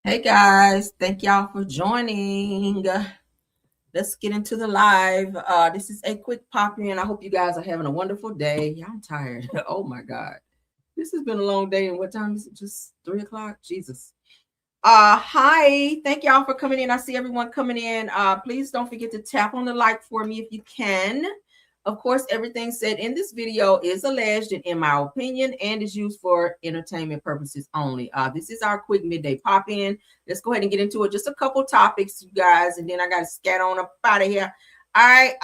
Hey guys, thank y'all for joining. Let's get into the live. This is a quick pop in. I hope you guys are having a wonderful day. Yeah, I'm tired. Oh my God. This has been a long day. And what time is it? Just 3 o'clock? Jesus. Hi. Thank y'all for coming in. I see everyone coming in. Please don't forget to tap on the like for me if you can. Of course, everything said in this video is alleged and in my opinion and is used for entertainment purposes only. This is our quick midday pop in. Let's go ahead and get into it. Just a couple topics, you guys, and then I got to scat on up out of here. All right,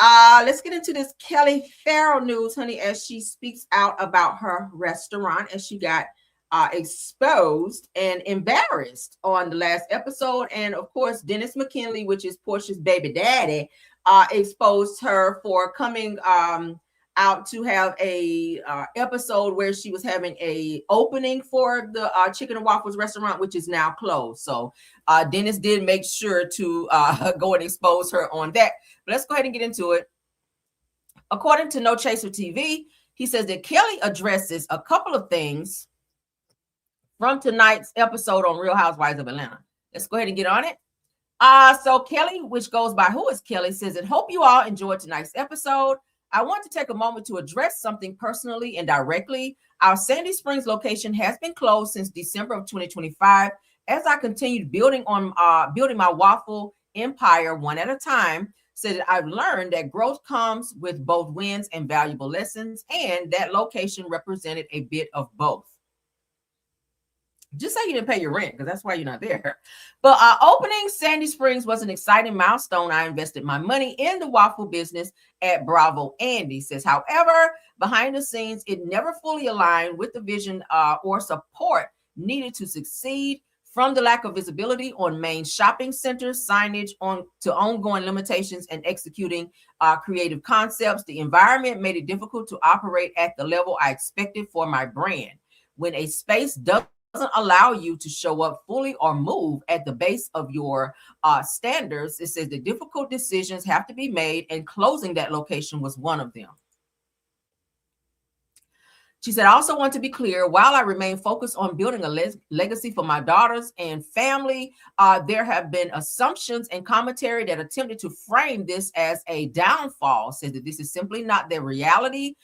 let's get into this Kelli Pherrell news, honey, as she speaks out about her restaurant as she got exposed and embarrassed on the last episode. And of course, Dennis McKinley, which is Porsha's baby daddy, exposed her for coming out to have a episode where she was having a opening for the chicken and waffles restaurant, which is now closed. So Dennis did make sure to go and expose her on that. But let's go ahead and get into it. According to No Chaser TV, he says that Kelli addresses a couple of things from tonight's episode on Real Housewives of Atlanta. Let's go ahead and get on it. So Kelli, which goes by Who is Kelli, says that hope you all enjoyed tonight's episode. I want to take a moment to address something personally and directly. Our Sandy Springs location has been closed since December of 2025. As I continued building my waffle empire one at a time, said that I've learned that growth comes with both wins and valuable lessons, and that location represented a bit of both. Just say you didn't pay your rent because that's why you're not there. But opening Sandy Springs was an exciting milestone. I invested my money in the waffle business at Bravo. Andy says, however, behind the scenes, it never fully aligned with the vision or support needed to succeed. From the lack of visibility on main shopping centers, signage on to ongoing limitations and executing creative concepts, the environment made it difficult to operate at the level I expected for my brand. When a space doesn't allow you to show up fully or move at the base of your standards, it says the difficult decisions have to be made, and closing that location was one of them. She said, I also want to be clear, while I remain focused on building a legacy for my daughters and family, there have been assumptions and commentary that attempted to frame this as a downfall, said that this is simply not their reality.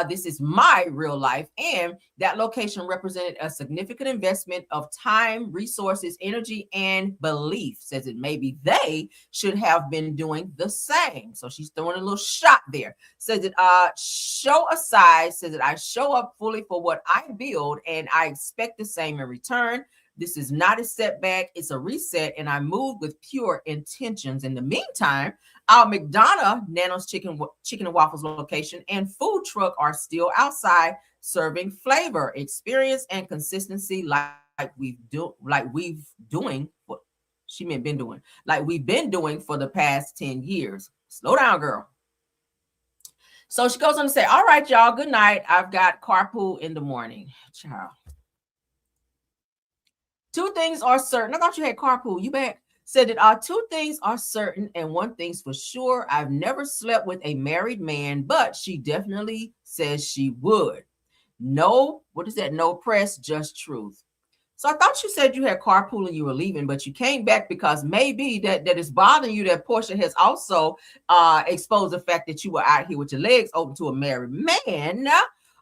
This is my real life. And that location represented a significant investment of time, resources, energy, and belief. Says that maybe they should have been doing the same. So she's throwing a little shot there. Says that show aside, says that I show up fully for what I build and I expect the same in return. This is not a setback, it's a reset, and I move with pure intentions. In the meantime, our McDonough Nano's chicken and waffles location and food truck are still outside serving flavor, experience, and consistency like we've been doing for the past 10 years. Slow down, girl. So she goes on to say, all right, y'all, good night. I've got carpool in the morning. Child. Two things are certain. I thought you had carpool. You back? Said that two things are certain and one thing's for sure. I've never slept with a married man, but she definitely says she would. No, what is that? No press, just truth. So I thought you said you had carpool and you were leaving, but you came back because maybe that is bothering you that Porsha has also exposed the fact that you were out here with your legs open to a married man.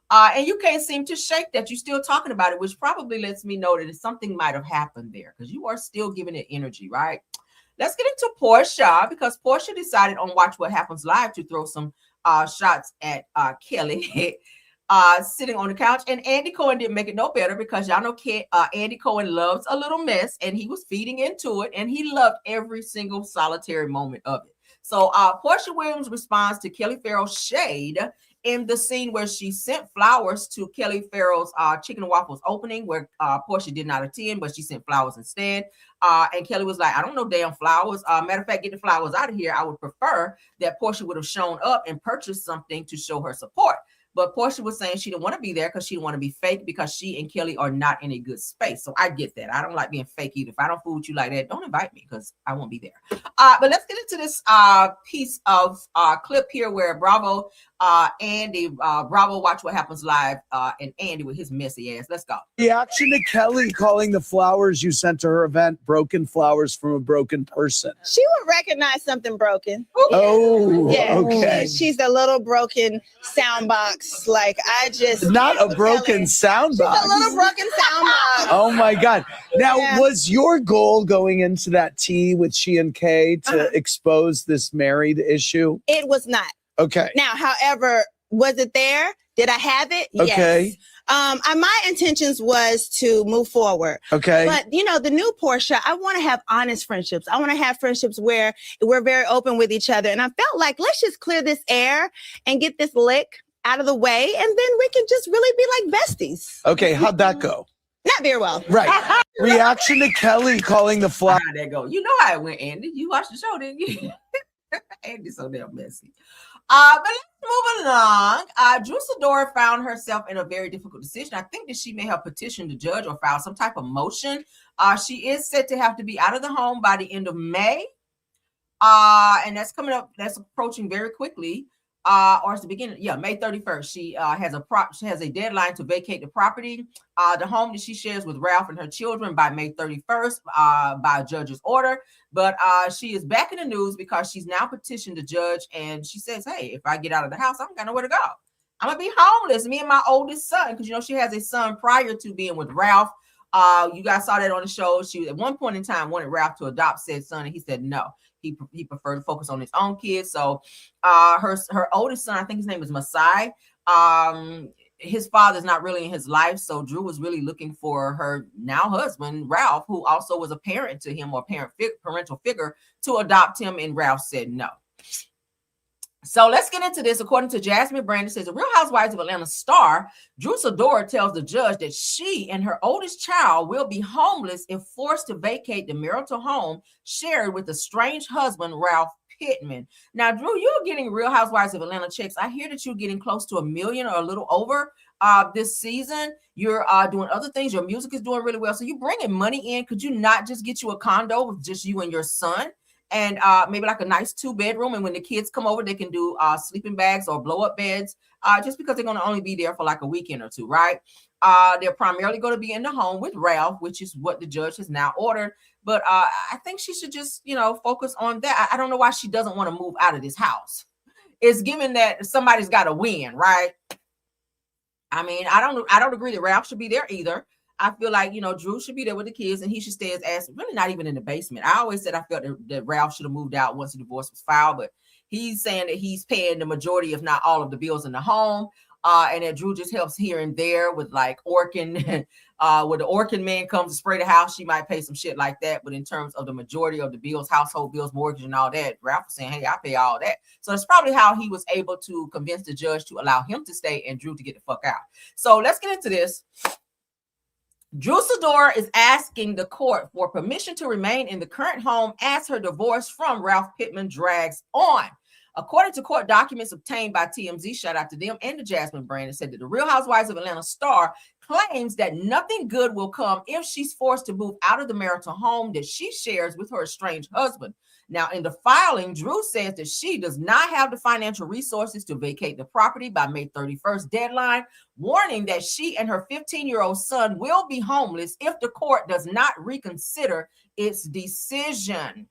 And you can't seem to shake that. You're still talking about it, which probably lets me know that something might have happened there because you are still giving it energy, right? Let's get into Porsha because Porsha decided on Watch What Happens Live to throw some shots at Kelli sitting on the couch. And Andy Cohen didn't make it no better because y'all know Andy Cohen loves a little mess and he was feeding into it and he loved every single solitary moment of it. So Porsha Williams responds to Kelli Pherrell's shade in the scene where she sent flowers to Kelli Pherrell's chicken and waffles opening, where Porsha did not attend, but she sent flowers instead. And Kelli was like, I don't know damn flowers. Matter of fact, get the flowers out of here. I would prefer that Porsha would have shown up and purchased something to show her support. But Porsha was saying she didn't want to be there because she didn't want to be fake because she and Kelli are not in a good space. So I get that. I don't like being fake either. If I don't fool with you like that, don't invite me because I won't be there. But let's get into this piece of clip here where Bravo, Bravo Watch What Happens Live, and Andy with his messy ass. Let's go. Reaction to Kelli calling the flowers you sent to her event broken flowers from a broken person. She would recognize something broken. Oh, yeah. okay. She's a little broken sound box. Like, I just... Not a broken sound box. She's a little broken sound box. Oh, my God. Now, was your goal going into that tea with she and K to expose this married issue? It was not. Okay. Now, however, was it there? Did I have it? Okay. Yes. My intentions was to move forward. Okay. But, you know, the new Porsha, I want to have honest friendships. I want to have friendships where we're very open with each other. And I felt like, let's just clear this air and get this lick out of the way. And then we can just really be like besties. Okay. How'd that go? Not very well. Right. Reaction to Kelli calling the flowers. How'd that go? You know how it went, Andy. You watched the show, didn't you? Andy's so damn messy. But let's move along. Drew Sidora found herself in a very difficult decision. I think that she may have petitioned the judge or filed some type of motion. She is said to have to be out of the home by the end of May. And that's coming up, that's approaching very quickly. Or it's the beginning, May 31st. She has a deadline to vacate the property, the home that she shares with Ralph and her children by May 31st by a judge's order. But she is back in the news because she's now petitioned the judge, and she says, hey, if I get out of the house, I'm got nowhere to go. I'm gonna be homeless. Me and my oldest son, because you know she has a son prior to being with Ralph. You guys saw that on the show. She at one point in time wanted Ralph to adopt said son, and he said no. He preferred to focus on his own kids. So her oldest son, I think his name is Masika. His father's not really in his life. So Drew was really looking for her now husband, Ralph, who also was a parent to him or parental figure to adopt him. And Ralph said no. So let's get into this. According to Jasmine Brandon, says the Real Housewives of Atlanta star Drew Sidora tells the judge that she and her oldest child will be homeless if forced to vacate the marital home shared with a strange husband, Ralph Pittman. Now, Drew, you're getting Real Housewives of Atlanta checks. I hear that you're getting close to 1 million or a little over this season. You're doing other things. Your music is doing really well. So you're bringing money in. Could you not just get you a condo with just you and your son? And maybe like a nice 2-bedroom, and when the kids come over, they can do sleeping bags or blow up beds, just because they're going to only be there for like a weekend or two, right? They're primarily going to be in the home with Ralph, which is what the judge has now ordered. But I think she should just, focus on that. I don't know why she doesn't want to move out of this house. It's given that somebody's got to win, right? I mean, I don't agree that Ralph should be there either. I feel like, Drew should be there with the kids, and he should stay his ass really not even in the basement. I always said I felt that Ralph should have moved out once the divorce was filed, but he's saying that he's paying the majority, if not all, of the bills in the home, and that Drew just helps here and there with like Orkin. When the Orkin man comes to spray the house, she might pay some shit like that. But in terms of the majority of the bills, household bills, mortgage, and all that, Ralph was saying, hey, I pay all that. So that's probably how he was able to convince the judge to allow him to stay and Drew to get the fuck out. So let's get into this. Drew Sidora is asking the court for permission to remain in the current home as her divorce from Ralph Pittman drags on. According to court documents obtained by TMZ, shout out to them, and the Jasmine Brandon, said that the Real Housewives of Atlanta star claims that nothing good will come if she's forced to move out of the marital home that she shares with her estranged husband. Now, in the filing, Drew says that she does not have the financial resources to vacate the property by May 31st deadline, warning that she and her 15-year-old son will be homeless if the court does not reconsider its decision.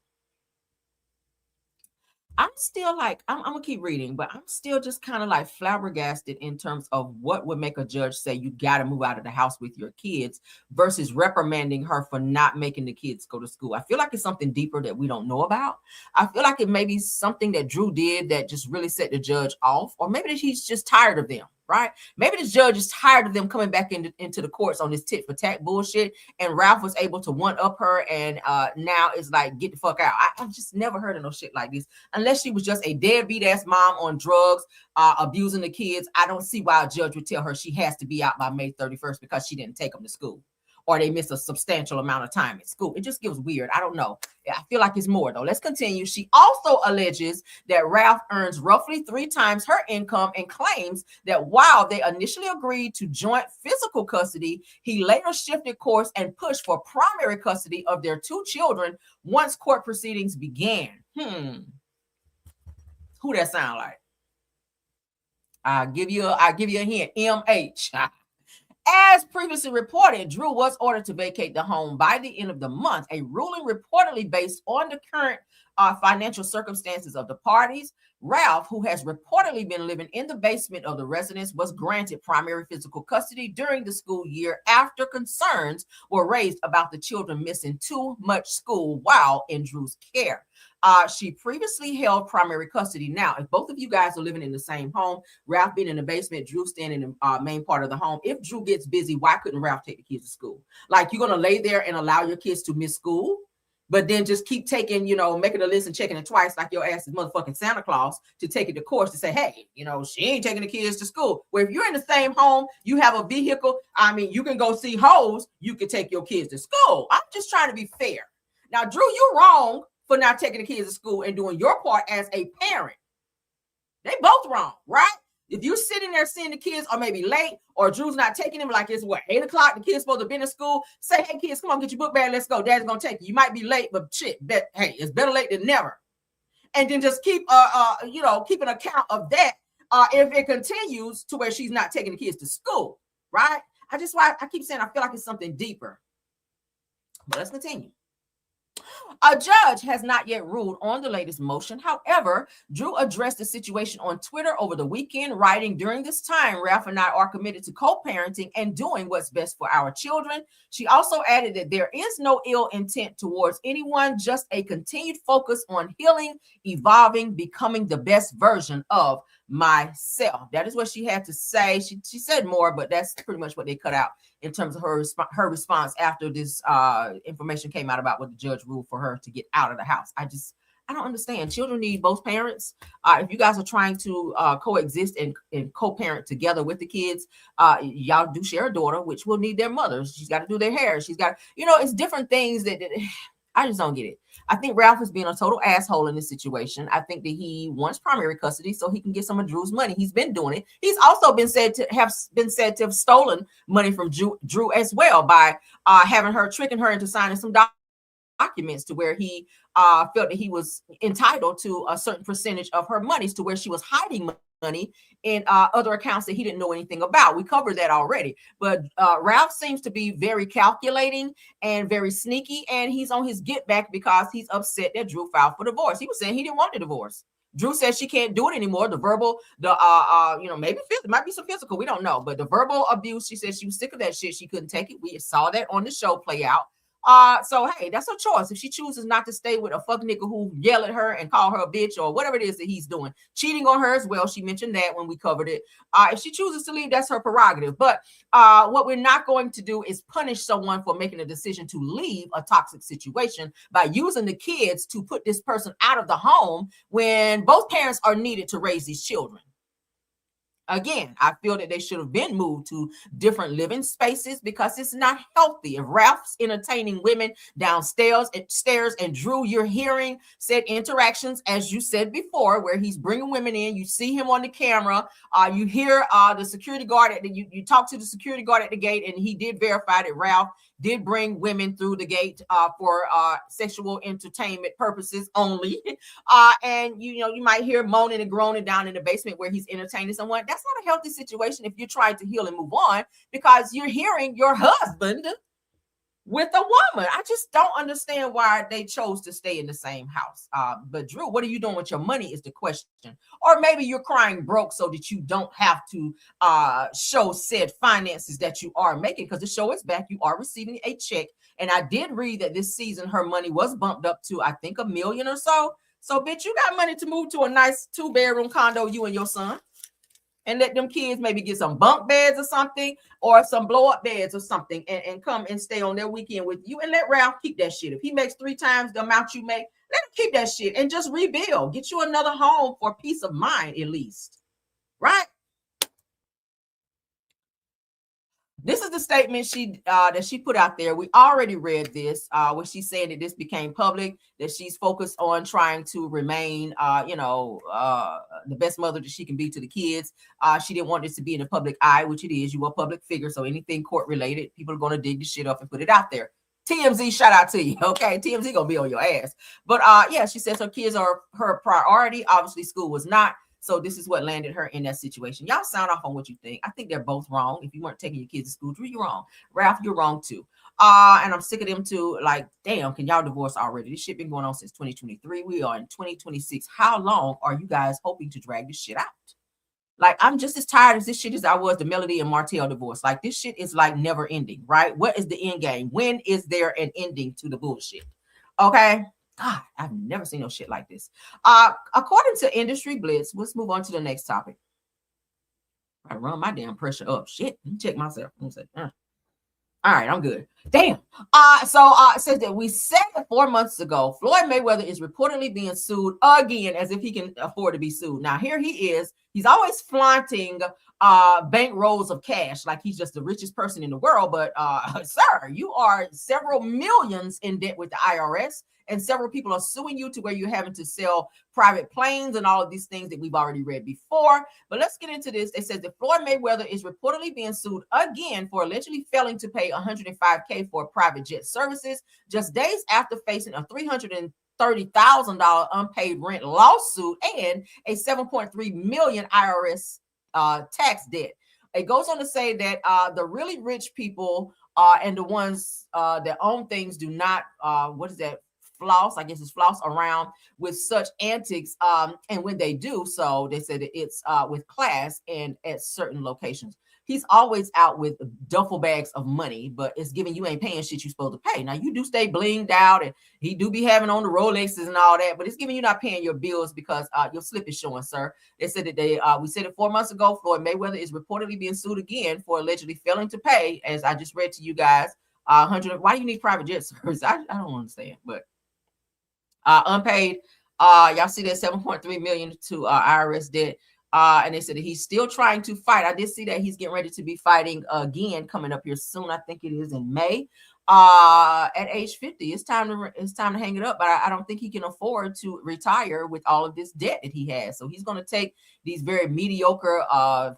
I'm still like, I'm going to keep reading, but I'm still just kind of like flabbergasted in terms of what would make a judge say you got to move out of the house with your kids versus reprimanding her for not making the kids go to school. I feel like it's something deeper that we don't know about. I feel like it may be something that Drew did that just really set the judge off, or maybe that he's just tired of them. Right? Maybe the judge is tired of them coming back into the courts on this tit for tat bullshit. And Ralph was able to one up her, and now it's like, get the fuck out. I've just never heard of no shit like this. Unless she was just a deadbeat ass mom on drugs, abusing the kids. I don't see why a judge would tell her she has to be out by May 31st because she didn't take them to school. or they miss a substantial amount of time at school. It just feels weird. I don't know. I feel like it's more though. Let's continue. She also alleges that Ralph earns roughly 3 times her income and claims that while they initially agreed to joint physical custody, he later shifted course and pushed for primary custody of their 2 children once court proceedings began. Who that sound like? I'll give you a hint. MH. As previously reported, Drew was ordered to vacate the home by the end of the month, a ruling reportedly based on the current financial circumstances of the parties. Ralph, who has reportedly been living in the basement of the residence, was granted primary physical custody during the school year after concerns were raised about the children missing too much school while in Drew's care. She previously held primary custody. Now, if both of you guys are living in the same home, Ralph being in the basement, Drew standing in the main part of the home, if Drew gets busy, why couldn't Ralph take the kids to school? Like, you're going to lay there and allow your kids to miss school, but then just keep taking, making a list and checking it twice like your ass is motherfucking Santa Claus to take it to court to say, hey, she ain't taking the kids to school. Where if you're in the same home, you have a vehicle, you can go see hoes, you can take your kids to school. I'm just trying to be fair. Now, Drew, you're wrong for not taking the kids to school and doing your part as a parent. They both wrong, right? If you're sitting there seeing the kids are maybe late or Drew's not taking them, like it's 8 o'clock, the kids supposed to be in school, say, hey kids, come on, get your book bag, let's go. Dad's gonna take you. You might be late, but shit, hey, it's better late than never. And then just keep keep an account of that if it continues to where she's not taking the kids to school, right? I keep saying I feel like it's something deeper. But let's continue. A judge has not yet ruled on the latest motion. However, Drew addressed the situation on Twitter over the weekend, writing, during this time, Ralph and I are committed to co-parenting and doing what's best for our children. She also added that there is no ill intent towards anyone, just a continued focus on healing, evolving, becoming the best version of myself. That is what she had to say. She said more, but that's pretty much what they cut out in terms of her response after this information came out about what the judge ruled for her to get out of the house. I don't understand. Children need both parents. If you guys are trying to coexist and co-parent together with the kids, y'all do share a daughter, which will need their mother. She's got to do their hair. She's got, it's different things that I just don't get it. I think Ralph is being a total asshole in this situation. I think that he wants primary custody so he can get some of Drew's money. He's been doing it. He's also been said to have stolen money from Drew as well by tricking her into signing some documents to where he felt that he was entitled to a certain percentage of her monies, to where she was hiding money in other accounts that he didn't know anything about. We covered that already. But Ralph seems to be very calculating and very sneaky, and he's on his get back because he's upset that Drew filed for divorce. He was saying he didn't want the divorce. Drew says she can't do it anymore. The verbal, maybe it might be some physical, we don't know. But the verbal abuse, she said she was sick of that shit. She couldn't take it. We saw that on the show play out. So hey, that's her choice. If she chooses not to stay with a fuck nigga who yell at her and call her a bitch or whatever it is that he's doing, cheating on her as well. She mentioned that when we covered it. If she chooses to leave, that's her prerogative. But what we're not going to do is punish someone for making a decision to leave a toxic situation by using the kids to put this person out of the home when both parents are needed to raise these children. Again, I feel that they should have been moved to different living spaces because it's not healthy. If Ralph's entertaining women downstairs and Drew, you're hearing said interactions, as you said before, where he's bringing women in, you see him on the camera, you hear the security guard you talk to the security guard at the gate, and he did verify that Ralph did bring women through the gate for sexual entertainment purposes only. And you might hear moaning and groaning down in the basement where he's entertaining someone. That's not a healthy situation if you're trying to heal and move on, because you're hearing your husband with a woman. I just don't understand why they chose to stay in the same house. But Drew, what are you doing with your money is the question. Or maybe you're crying broke so that you don't have to show said finances that you are making, because the show is back. You are receiving a check. And I did read that this season her money was bumped up to, I think, $1 million or so. So, bitch, you got money to move to a nice 2-bedroom condo, you and your son. And let them kids maybe get some bunk beds or something, or some blow-up beds or something, and come and stay on their weekend with you. And let Ralph keep that shit. If he makes 3 times the amount you make, let him keep that shit and just rebuild. Get you another home for peace of mind, at least. Right? This is the statement that she put out there. We already read this, where she's saying that this became public, that she's focused on trying to remain, the best mother that she can be to the kids. She didn't want this to be in the public eye, which it is. You are a public figure, so anything court related, people are going to dig the shit up and put it out there. TMZ, shout out to you. Okay, TMZ gonna be on your ass. But yeah, she says her kids are her priority. Obviously, school was not. So this is what landed her in that situation. Y'all sound off on what you think. I think they're both wrong. If you weren't taking your kids to school, Drew, you're wrong. Ralph, you're wrong too. And I'm sick of them too. Like, damn, can y'all divorce already? This shit been going on since 2023. We are in 2026. How long are you guys hoping to drag this shit out? Like, I'm just as tired as this shit as I was the Melody and Martell divorce. Like, this shit is like never ending, right? What is the end game? When is there an ending to the bullshit? Okay. God, I've never seen no shit like this. According to Industry Blitz, let's move on to the next topic. I run my damn pressure up. Shit, let me check myself. Let me say, all right, I'm good. Damn. So it says that we said that 4 months ago, Floyd Mayweather is reportedly being sued again, as if he can afford to be sued. Now here he is. He's always flaunting bank rolls of cash like he's just the richest person in the world. But sir, you are several millions in debt with the IRS. And several people are suing you to where you're having to sell private planes and all of these things that we've already read before. But let's get into this. They said that Floyd Mayweather is reportedly being sued again for allegedly failing to pay $105K for private jet services, just days after facing a $330,000 unpaid rent lawsuit and a $7.3 million IRS tax debt. It goes on to say that the really rich people and the ones that own things do not, floss, I guess it's floss around with such antics. And when they do so, they said that it's with class and at certain locations. He's always out with duffel bags of money, but it's giving you ain't paying shit you're supposed to pay. Now, you do stay blinged out and he do be having on the Rolexes and all that, but it's giving you not paying your bills because your slip is showing, sir. They said that we said it 4 months ago, Floyd Mayweather is reportedly being sued again for allegedly failing to pay, as I just read to you guys, 100. Why do you need private jet service? I don't understand, but unpaid. Y'all see that 7.3 million to IRS debt. And they said that he's still trying to fight. I did see that he's getting ready to be fighting again coming up here soon. I think it is in May. At age 50, it's time to hang it up. But I don't think he can afford to retire with all of this debt that he has. So he's going to take these very mediocre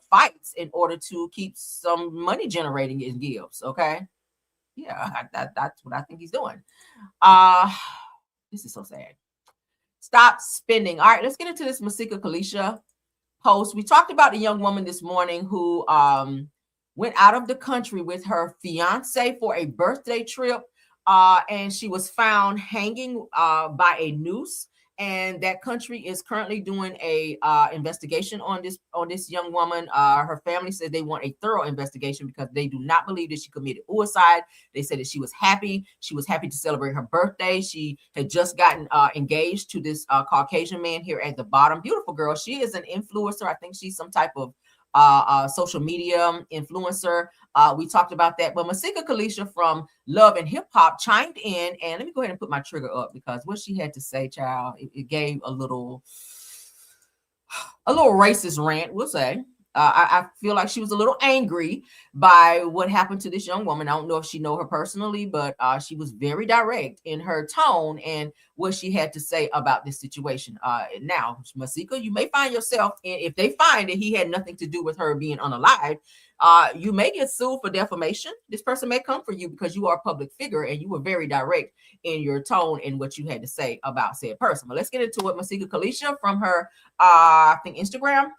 fights in order to keep some money generating in gifts. Okay, yeah, that's what I think he's doing. This is so sad. Stop spending. All right, let's get into this Masika Kalisha post. We talked about the young woman this morning who went out of the country with her fiance for a birthday trip, and she was found hanging by a noose. And that country is currently doing a investigation on this young woman. Her family said they want a thorough investigation because they do not believe that she committed suicide. They said that she was happy. She was happy to celebrate her birthday. She had just gotten engaged to this Caucasian man here at the bottom. Beautiful girl. She is an influencer. I think she's some type of social media influencer. We talked about that, but Masika Kalisha from Love and Hip Hop chimed in, and let me go ahead and put my trigger up because what she had to say, child, it gave a little racist rant, we'll say. I feel like she was a little angry by what happened to this young woman. I don't know if she know her personally, but she was very direct in her tone and what she had to say about this situation. Now, Masika, you may find yourself if they find that he had nothing to do with her being unalived, you may get sued for defamation. This person may come for you because you are a public figure and you were very direct in your tone and what you had to say about said person. But let's get into it. Masika Kalisha from her, I think, Instagram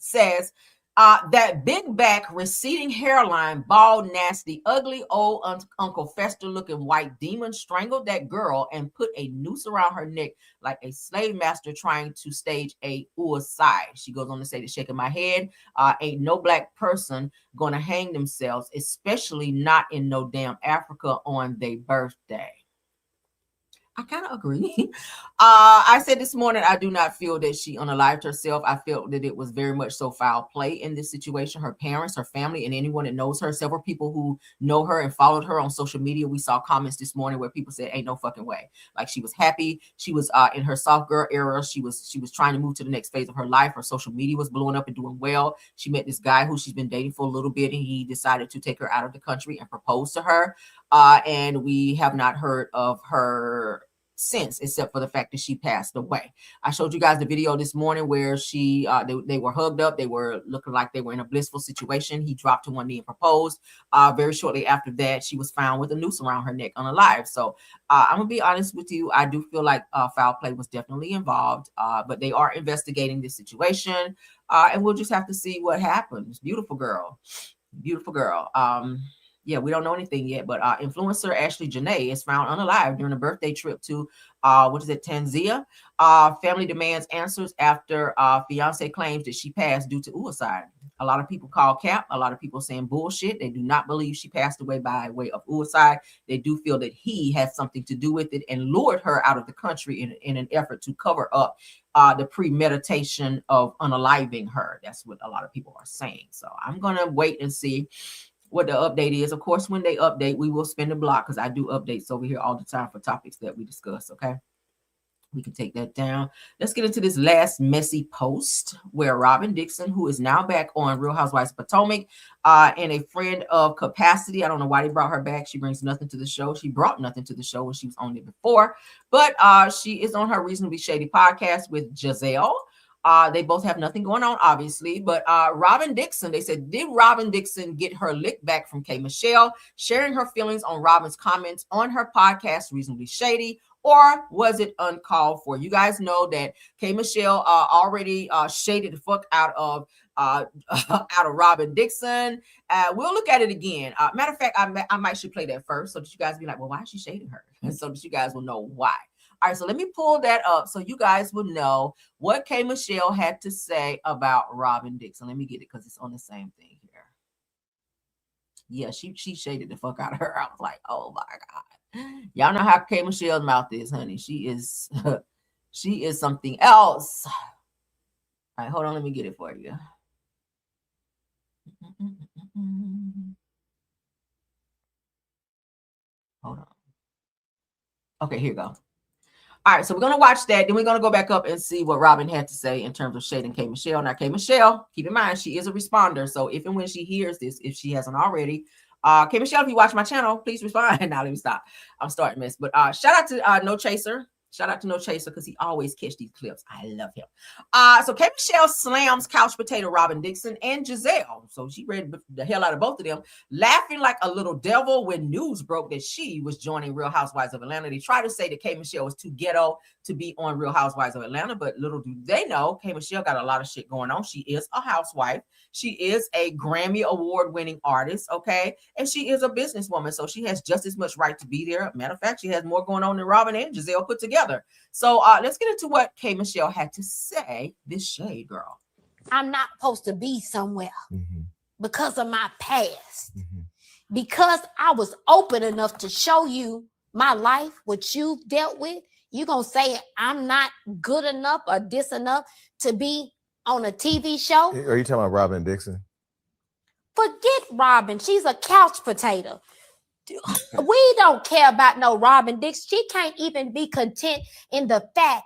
says that big back, receding hairline, bald, nasty, ugly old Uncle Fester looking white demon strangled that girl and put a noose around her neck like a slave master trying to stage a suicide. She goes on to say that shaking my head, ain't no black person gonna hang themselves, especially not in no damn Africa on their birthday. I kind of agree. I said this morning, I do not feel that she unalived herself. I felt that it was very much so foul play in this situation. Her parents, her family, and anyone that knows her, several people who know her and followed her on social media. We saw comments this morning where people said, ain't no fucking way. Like she was happy. She was in her soft girl era. She was trying to move to the next phase of her life. Her social media was blowing up and doing well. She met this guy who she's been dating for a little bit, and he decided to take her out of the country and propose to her. And we have not heard of her since, except for the fact that she passed away. I showed you guys the video this morning where they were hugged up. They were looking like they were in a blissful situation. He dropped to one knee and proposed. Very shortly after that, she was found with a noose around her neck unalive. So I'm gonna be honest with you. I do feel like foul play was definitely involved, but they are investigating this situation, and we'll just have to see what happens. Beautiful girl. Yeah, we don't know anything yet, but influencer Ashley Janae is found unalive during a birthday trip to Tanzania. Family demands answers after fiance claims that she passed due to suicide. A lot of people call cap. A lot of people saying bullshit. They do not believe she passed away by way of suicide. They do feel that he had something to do with it and lured her out of the country in an effort to cover up the premeditation of unaliving her. That's what a lot of people are saying. So I'm gonna wait and see what the update is. Of course, when they update, we will spin the block because I do updates over here all the time for topics that we discuss. Okay, we can take that down. Let's get into this last messy post where Robyn Dixon, who is now back on Real Housewives of Potomac, and a friend of Capacity. I don't know why they brought her back. She brings nothing to the show. She brought nothing to the show when she was on it before, but she is on her Reasonably Shady podcast with Giselle. They both have nothing going on, obviously, but Robyn Dixon, they said, did Robyn Dixon get her lick back from K. Michelle, sharing her feelings on Robyn's comments on her podcast, Reasonably Shady, or was it uncalled for? You guys know that K. Michelle already shaded the fuck out of Robyn Dixon. We'll look at it again. Matter of fact, I might should play that first so that you guys be like, well, why is she shading her? And so that you guys will know why. All right, so let me pull that up so you guys will know what K. Michelle had to say about Robyn Dixon. Let me get it because it's on the same thing here. Yeah, she shaded the fuck out of her. I was like, oh my God. Y'all know how K. Michelle's mouth is, honey. She is something else. All right, hold on, let me get it for you. Hold on. Okay, here you go. All right, so we're going to watch that. Then we're going to go back up and see what Robyn had to say in terms of shading K. Michelle. Now, K. Michelle, keep in mind, she is a responder. So if and when she hears this, if she hasn't already, K. Michelle, if you watch my channel, please respond. Now, let me stop. I'm starting this. But shout out to No Chaser. Shout out to No Chaser because he always catch these clips. I love him. So K. Michelle slams couch potato Robyn Dixon and Giselle. So she read the hell out of both of them, laughing like a little devil when news broke that she was joining Real Housewives of Atlanta. They try to say that K. Michelle was too ghetto to be on Real Housewives of Atlanta, but little do they know, K. Michelle got a lot of shit going on. She is a housewife. She is a Grammy award-winning artist, okay? And she is a businesswoman, so she has just as much right to be there. Matter of fact, she has more going on than Robyn and Giselle put together. So let's get into what K. Michelle had to say, this shade girl. I'm not supposed to be somewhere because of my past. Because I was open enough to show you my life, what you've dealt with, you're going to say I'm not good enough or this enough to be on a TV show? Are you talking about Robyn Dixon? Forget Robyn. She's a couch potato. We don't care about no Robyn Dixon. She can't even be content in the fact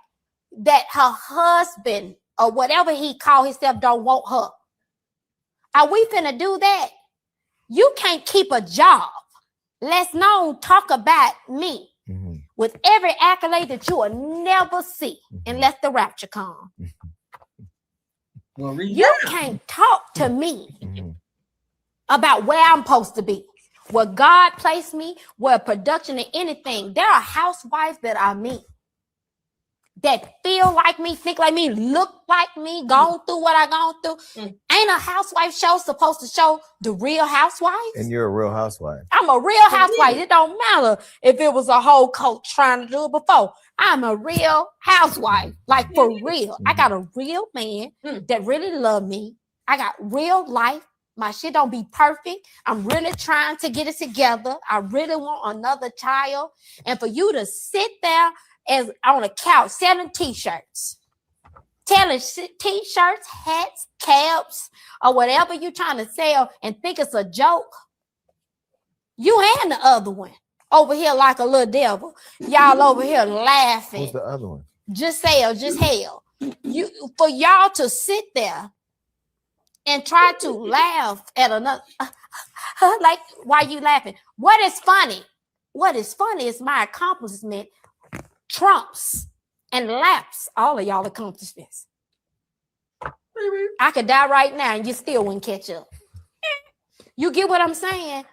that her husband or whatever he call himself don't want her. Are we finna do that? You can't keep a job. Let's not talk about me with every accolade that you will never see unless the rapture comes. Well, you can't talk to me about where I'm supposed to be, where God placed me, where production and anything. There are housewives that are me, that feel like me, think like me, look like me, gone through what I gone through. Ain't a housewife show supposed to show the real housewives? And you're a real housewife. I'm a real housewife. It don't matter if it was a whole cult trying to do it before. I'm a real housewife, like for real. I got a real man that really love me. I got real life My shit don't be perfect. I'm really trying to get it together. I really want another child. And for you to sit there as on a couch selling t-shirts, t-shirts, hats, caps, or whatever you're trying to sell and think it's a joke. You and the other one over here like a little devil. Y'all over here laughing. Who's the other one? Just hell. You for y'all to sit there and try to laugh at another, like, why you laughing? What is funny? What is funny is my accomplishment trumps and laps all of y'all accomplishments. I could die right now and you still wouldn't catch up. You get what I'm saying?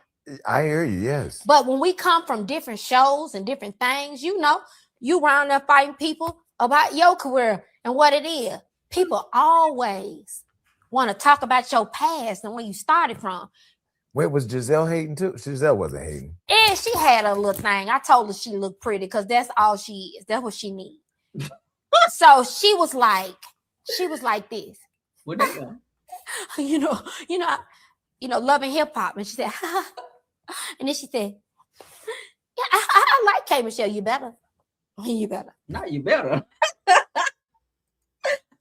I hear you, yes. But when we come from different shows and different things, you know, you round up fighting people about your career and what it is. People always want to talk about your past and where you started from. Wait, was Giselle hating too? Giselle wasn't hating. And she had a little thing. I told her she looked pretty because that's all she is. That's what she needs. So she was like this. What they doing? You know, loving hip hop. And she said, and then she said, yeah, I like K. Michelle. You better. You better. Now you better.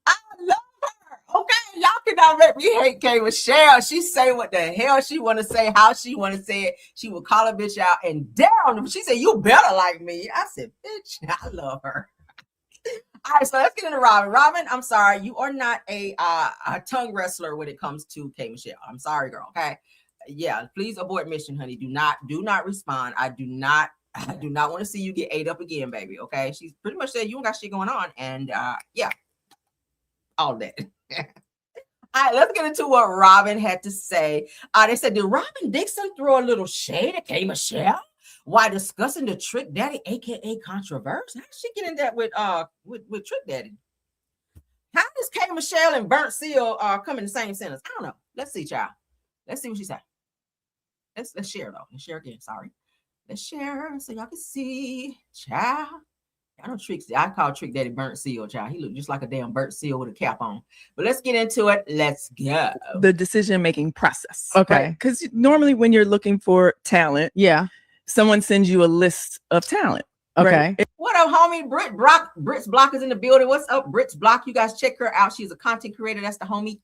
I love her. Okay, y'all cannot make me hate K. Michelle. She say what the hell she want to say, how she want to say it. She will call a bitch out and down. She said, you better like me. I said, bitch, I love her. All right, so let's get into Robyn. Robyn, I'm sorry, you are not a tongue wrestler when it comes to K. Michelle. I'm sorry, girl. Okay, yeah, please abort mission, honey. Do not respond. I do not want to see you get ate up again, baby. Okay, she's pretty much said you don't got shit going on, and yeah, all that. All right, let's get into what Robyn had to say. They said, did Robyn Dixon throw a little shade at K. Michelle while discussing the Trick Daddy, aka controversy? How did she get in that with Trick Daddy? How does K. Michelle and Burnt Seal come in the same sentence? I don't know. Let's see, child. Let's see what she said. Let's share though. Let's share again. Sorry. Let's share so y'all can see, child. I don't I call Trick Daddy Burnt Seal, child. He looked just like a damn burnt seal with a cap on. But let's get into it. Let's go. The decision-making process. Okay. Because normally when you're looking for talent, Yeah. someone sends you a list of talent. Okay. Right? What up, homie? Brit's Block is in the building. What's up, Brit's Block? You guys check her out. She's a content creator. That's the homie.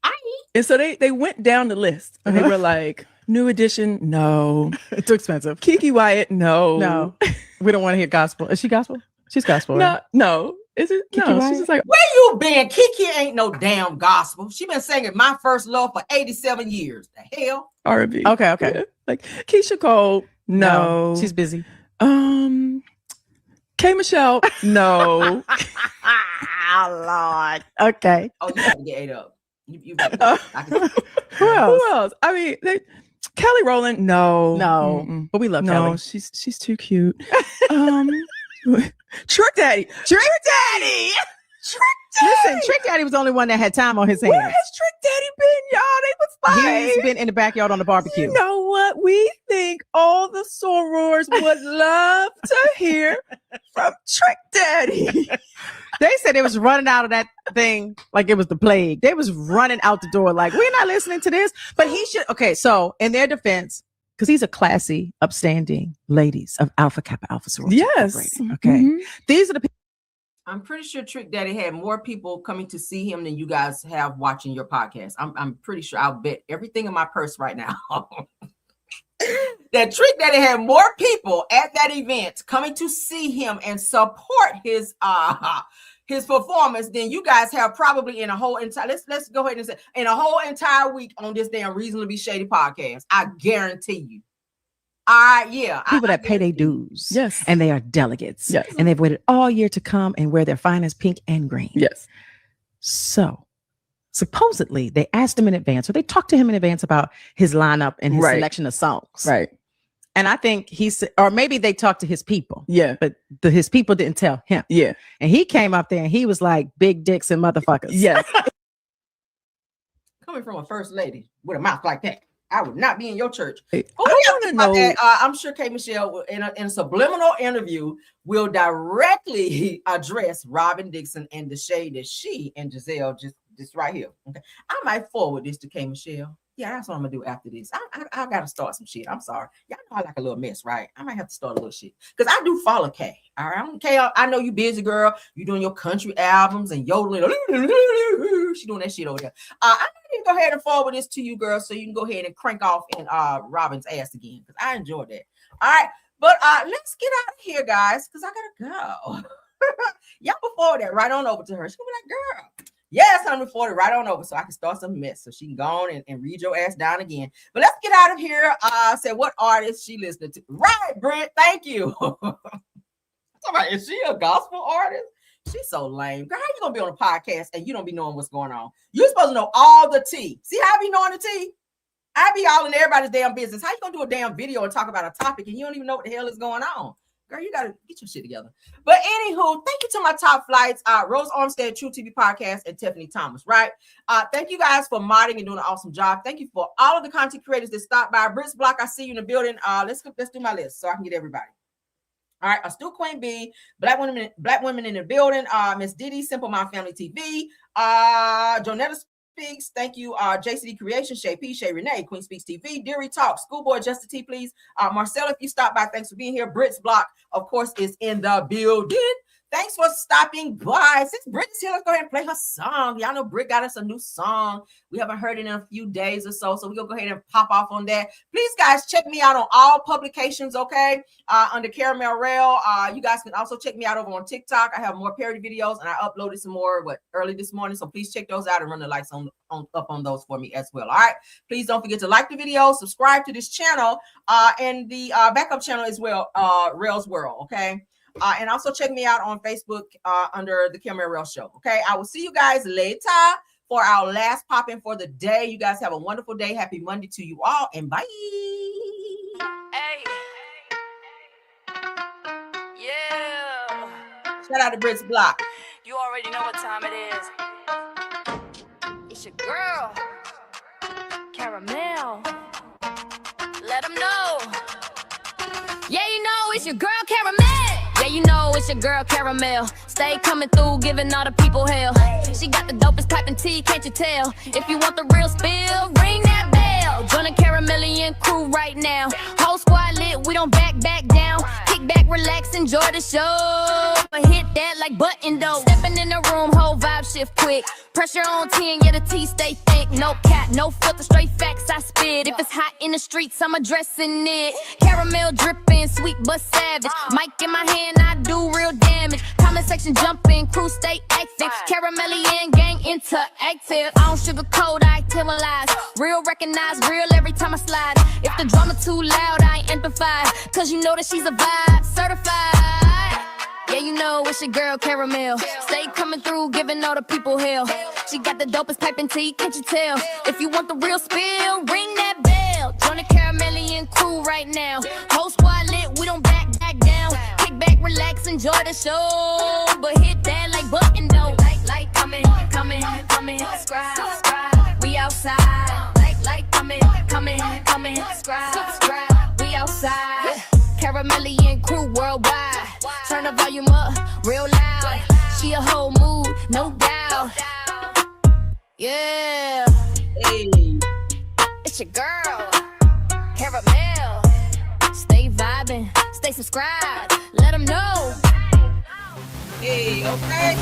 And so they went down the list and they were like, New Edition, no. Too expensive. Kiki Wyatt, no. No. We don't want to hear gospel. Is she gospel? She's gospel. Right? No. Is it? Kiki No. Wyatt? She's just like, Where you been? Kiki ain't no damn gospel. She been singing My First Love for 87 years. The hell? R&B. Okay. Yeah. Like Keisha Cole, no. She's busy. K. Michelle, no. Lord. Okay. Oh, you have to get ate up. You I can Who else? Who else? I mean, Kelly Rowland, no. No. Mm-mm. But we love No, Kelly. she's too cute. Trick Daddy. Listen, Trick Daddy was the only one that had time on his hands. Where has Trick Daddy been, y'all? They was He's fine. been in the backyard on the barbecue. You know what? We think all the sorors would love to hear from Trick Daddy. They said they was running out of that thing like it was the plague. They was running out the door like, we're not listening to this. But he should. Okay, so in their defense, because these are classy, upstanding ladies of Alpha Kappa Alpha Sorority. Yes. Incorporated, okay. Mhm. These are the people. I'm pretty sure Trick Daddy had more people coming to see him than you guys have watching your podcast. I'm pretty sure. I'll bet everything in my purse right now that Trick Daddy had more people at that event coming to see him and support his performance than you guys have probably in a whole entire. Let's go ahead and say in a whole entire week on this damn Reasonably Shady podcast. I guarantee you. People that pay their dues. Yes. And they are delegates. Yes. And they've waited all year to come and wear their finest pink and green. Yes. So supposedly they asked him in advance, or they talked to him in advance about his lineup and his Right. selection of songs. Right. And I think or maybe they talked to his people, Yeah. but his people didn't tell him. Yeah. And he came up there and he was like, big dicks and motherfuckers. Yes. Coming from a first lady with a mouth like that, I would not be in your church. I Oh, yeah, want to about know. that. I'm sure K. Michelle will, in a subliminal interview will directly address Robyn Dixon and the shade that she and Giselle just right here. Okay, I might forward this to K. Michelle. Yeah, that's what I'm gonna do after this. I gotta start some shit. I'm sorry. Y'all know I like a little mess, right? I might have to start a little shit. Because I do follow Kay. All right. Kay, I know you busy, girl. You doing your country albums and yodeling. She doing that shit over there. I need to go ahead and forward this to you, girl, so you can go ahead and crank off in Robyn's ass again. Because I enjoyed that. All right. But let's get out of here, guys, because I gotta go. Y'all before that, right on over to her. She'll be like, girl. Yes, I'm reported right on over so I can start some mess so she can go on and read your ass down again. But let's get out of here. Said what artist she listening to. Right, Brent. Thank you. Is she a gospel artist? She's so lame. Girl, how you gonna be on a podcast and you don't be knowing what's going on? You're supposed to know all the tea. See how I be knowing the tea? I be all in everybody's damn business. How you gonna do a damn video and talk about a topic and you don't even know what the hell is going on? Girl, you gotta get your shit together. But anywho, thank you to my top flights, Rose Armstead, True TV Podcast, and Tiffany Thomas, right? Thank you guys for modding and doing an awesome job. Thank you for all of the content creators that stopped by. Brits Block, I see you in the building. Let's do my list so I can get everybody. All right, Still Queen B, Black women in the building. Miss Diddy, Simple Mom Family TV. Jonetta Speaks, thank you. JCD Creation, Shay P, Shay Renee, Queen Speaks TV, Deary Talk, Schoolboy Justin T, please. Marcella, if you stop by, thanks for being here. Brits Block, of course, is in the building. Thanks for stopping by. Since Brit's here, let's go ahead and play her song. Y'all know Brit got us a new song. We haven't heard it in a few days or so, so we're going to go ahead and pop off on that. Please, guys, check me out on all publications, okay? Under Caramel Rail. You guys can also check me out over on TikTok. I have more parody videos, and I uploaded some more early this morning, so please check those out and run the likes up on those for me as well, all right? Please don't forget to like the video, subscribe to this channel, and the backup channel as well, Rail's World, okay? And also check me out on Facebook under the Caramel Rail Show. Okay, I will see you guys later for our last pop-in for the day. You guys have a wonderful day. Happy Monday to you all, and bye. Hey. Yeah. Shout out to Brits Block. You already know what time it is. It's your girl, Caramel. Let them know. Yeah, you know it's your girl, Caramel. Yeah, you know it's your girl, Caramel. Stay coming through, giving all the people hell. She got the dopest piping tea, can't you tell? If you want the real spill, ring that bell. Join the Caramelian crew right now. Whole squad lit, we don't back down. Kick back, relax, enjoy the show. Hit that like button dope. Stepping in the room, whole vibe shift quick. Pressure on 10, yeah, the tea stay thick. No cat, no filter, straight facts I spit. If it's hot in the streets, I'm addressing it. Caramel dripping, sweet but savage. Mic in my hand, I do real damage. Comment section jumping, crew stay active. Caramelian gang interactive. I don't sugarcoat, I tell lies. Real recognize, real every time I slide. If the drama too loud, I ain't amplified. Cause you know that she's a vibe, certified. Yeah, you know it's your girl, Caramel. Stay coming through, giving all the people hell. She got the dopest piping tea, can't you tell? If you want the real spill, ring that bell. Join the Caramelian crew right now. Whole squad lit, we don't back down. Kick back, relax, enjoy the show. But hit that like button though. Like coming, subscribe. We outside. Like coming, subscribe. We outside. Caramelian crew worldwide. Turn the volume up real loud. She a whole mood, no doubt. Yeah. Hey. It's your girl, Caramel. Stay vibing, stay subscribed. Let them know. Hey, okay.